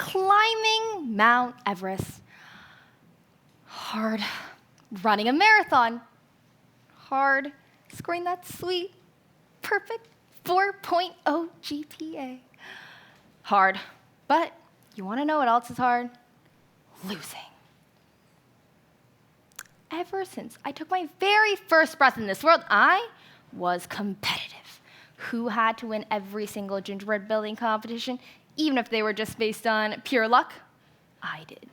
climbing Mount Everest. Hard. Running a marathon. Hard. Scoring that sweet, perfect 4.0 GPA. Hard. But you want to know what else is hard? Losing. Ever since I took my very first breath in this world, I was competitive. Who had to win every single gingerbread building competition, even if they were just based on pure luck? I did.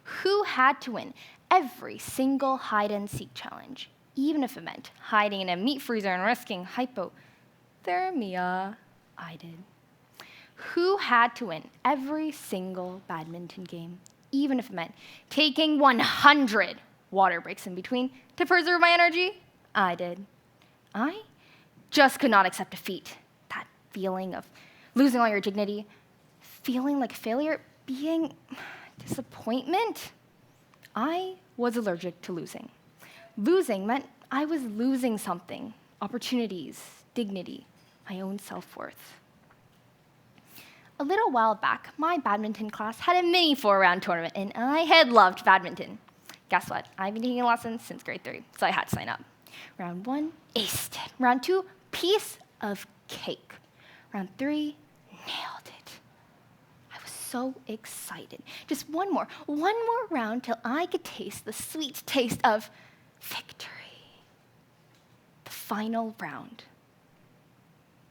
Who had to win every single hide-and-seek challenge, even if it meant hiding in a meat freezer and risking hypothermia? I did. Who had to win every single badminton game, even if it meant taking 100 water breaks in between to preserve my energy? I did. I just could not accept defeat. That feeling of losing all your dignity, feeling like a failure, being disappointment. I was allergic to losing. Losing meant I was losing something, opportunities, dignity, my own self-worth. A little while back, my badminton class had a mini 4-round tournament, and I had loved badminton. Guess what? I've been taking lessons since grade 3, so I had to sign up. Round 1, aced it. Round 2, piece of cake. Round 3, nailed it. I was so excited. Just one more round till I could taste the sweet taste of victory. The final round.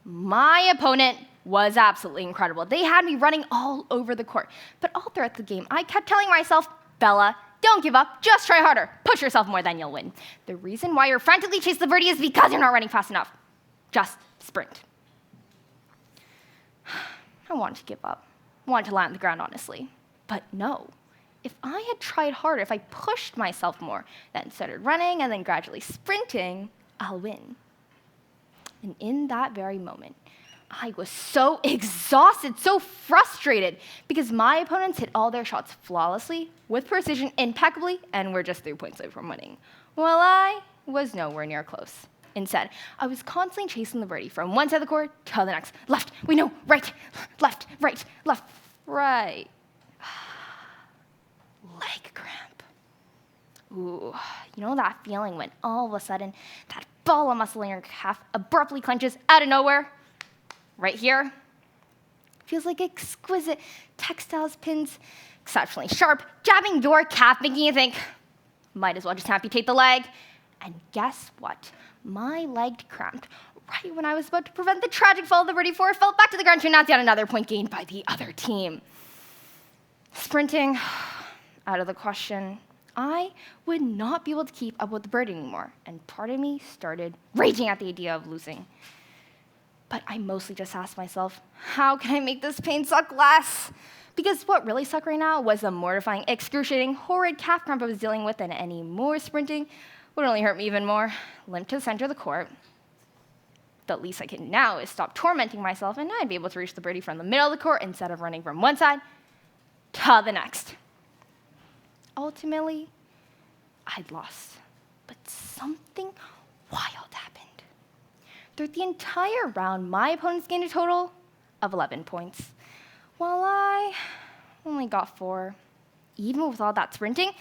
My opponent was absolutely incredible. They had me running all over the court. But all throughout the game, I kept telling myself, Bella, don't give up, just try harder. Push yourself more, then you'll win. The reason why you're frantically chasing the birdie is because you're not running fast enough. Just sprint. I wanted to give up. I wanted to land on the ground, honestly. But no. If I had tried harder, if I pushed myself more, then started running and then gradually sprinting, I'll win. And in that very moment, I was so exhausted, so frustrated, because my opponents hit all their shots flawlessly, with precision, impeccably, and were just 3 points away from winning, while I was nowhere near close. Instead, I was constantly chasing the birdie from one side of the court to the next. Left, we know, right, left, right, left, right. Leg cramp. Ooh, you know that feeling when all of a sudden that ball of muscle in your calf abruptly clenches out of nowhere? Right here. Feels like exquisite textiles pins, exceptionally sharp, jabbing your calf, making you think, might as well just amputate the leg. And guess what? My leg cramped right when I was about to prevent the tragic fall of the birdie before it fell back to the ground to announce yet another point gained by the other team. Sprinting, out of the question. I would not be able to keep up with the birdie anymore, and part of me started raging at the idea of losing. But I mostly just asked myself, how can I make this pain suck less? Because what really sucked right now was the mortifying, excruciating, horrid calf cramp I was dealing with, and any more sprinting would only hurt me even more. Limp to the center of the court. The least I can do now is stop tormenting myself, and I'd be able to reach the birdie from the middle of the court instead of running from one side to the next. Ultimately, I'd lost, but something wild happened. Throughout the entire round, my opponents gained a total of 11 points, while I only got 4, even with all that sprinting,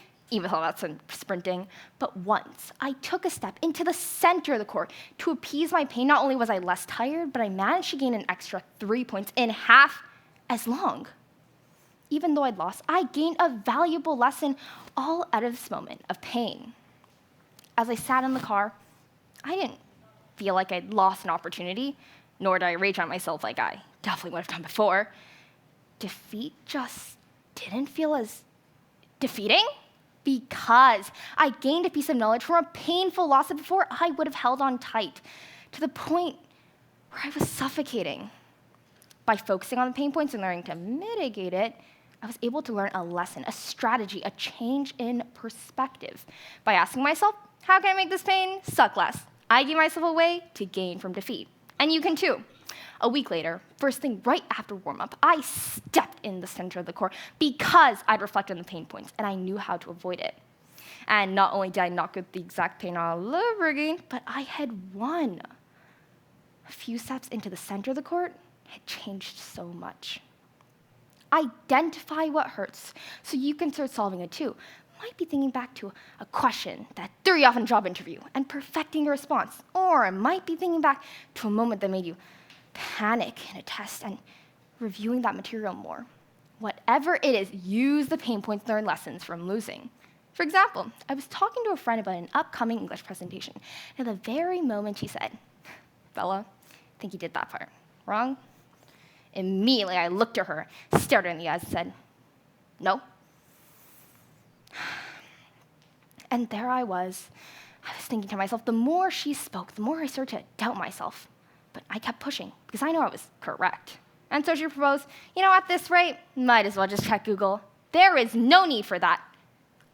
But once I took a step into the center of the court to appease my pain, not only was I less tired, but I managed to gain an extra 3 points in half as long. Even though I'd lost, I gained a valuable lesson all out of this moment of pain. As I sat in the car, I didn't feel like I'd lost an opportunity, nor did I rage on myself like I definitely would have done before. Defeat just didn't feel as defeating because I gained a piece of knowledge from a painful loss that before I would have held on tight to the point where I was suffocating. By focusing on the pain points and learning to mitigate it, I was able to learn a lesson, a strategy, a change in perspective by asking myself, how can I make this pain suck less? I gave myself a way to gain from defeat. And you can too. A week later, first thing right after warm-up, I stepped in the center of the court because I'd reflected on the pain points and I knew how to avoid it. And not only did I not get the exact pain all over again, but I had won. A few steps into the center of the court had changed so much. Identify what hurts so you can start solving it too. Might be thinking back to a question that threw you off in a job interview and perfecting your response. Or it might be thinking back to a moment that made you panic in a test and reviewing that material more. Whatever it is, use the pain points to learn lessons from losing. For example, I was talking to a friend about an upcoming English presentation, and at the very moment she said, "Bella, I think you did that part wrong." Immediately, I looked at her, stared her in the eyes, and said, "No." And there I was thinking to myself, the more she spoke, the more I started to doubt myself. But I kept pushing, because I know I was correct. And so she proposed, at this rate, might as well just check Google. There is no need for that.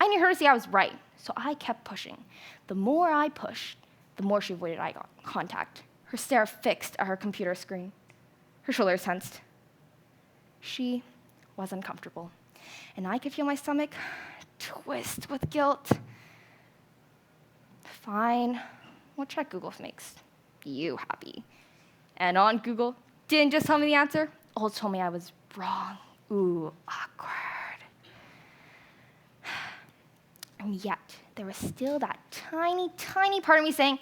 I need her to see I was right, so I kept pushing. The more I pushed, the more she avoided eye contact, her stare fixed at her computer screen, her shoulders tensed. She was uncomfortable, and I could feel my stomach twist with guilt. Fine, we'll check Google if it makes you happy. And on Google, didn't just tell me the answer, also told me I was wrong. Ooh, awkward. And yet, there was still that tiny, tiny part of me saying,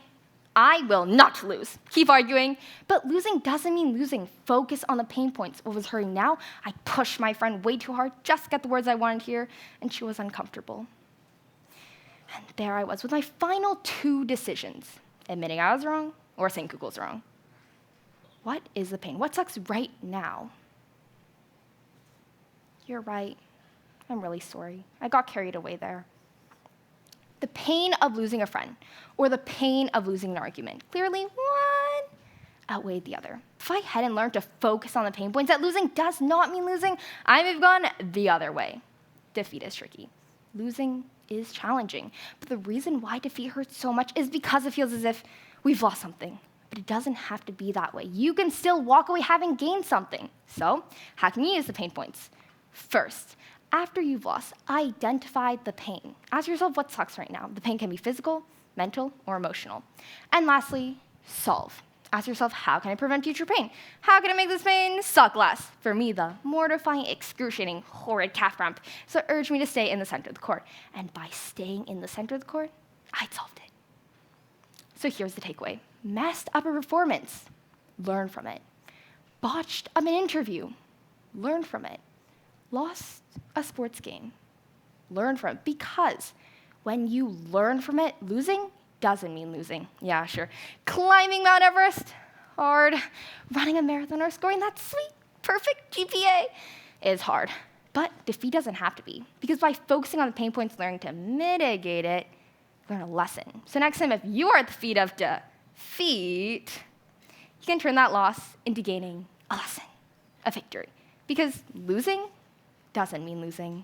I will not lose. Keep arguing. But losing doesn't mean losing. Focus on the pain points. What was hurting now? I pushed my friend way too hard just to get the words I wanted to hear, and she was uncomfortable. And there I was with my final two decisions, admitting I was wrong or saying Google's wrong. What is the pain? What sucks right now? You're right. I'm really sorry. I got carried away there. The pain of losing a friend or the pain of losing an argument. Clearly, one outweighed the other. If I hadn't learned to focus on the pain points, that losing does not mean losing, I may have gone the other way. Defeat is tricky. Losing is challenging. But the reason why defeat hurts so much is because it feels as if we've lost something. But it doesn't have to be that way. You can still walk away having gained something. So, how can you use the pain points? First, after you've lost, identify the pain. Ask yourself what sucks right now. The pain can be physical, mental, or emotional. And lastly, solve. Ask yourself, how can I prevent future pain? How can I make this pain suck less? For me, the mortifying, excruciating, horrid calf cramp. So it urged me to stay in the center of the court. And by staying in the center of the court, I'd solved it. So here's the takeaway. Messed up a performance. Learn from it. Botched up an interview. Learn from it. Lost a sports game. Learn from it. Because when you learn from it, losing doesn't mean losing. Yeah, sure. Climbing Mount Everest, hard. Running a marathon or scoring that sweet, perfect GPA is hard. But defeat doesn't have to be. Because by focusing on the pain points, learning to mitigate it, learn a lesson. So next time, if you are at the feet of defeat, you can turn that loss into gaining a lesson, a victory. Because losing doesn't mean losing.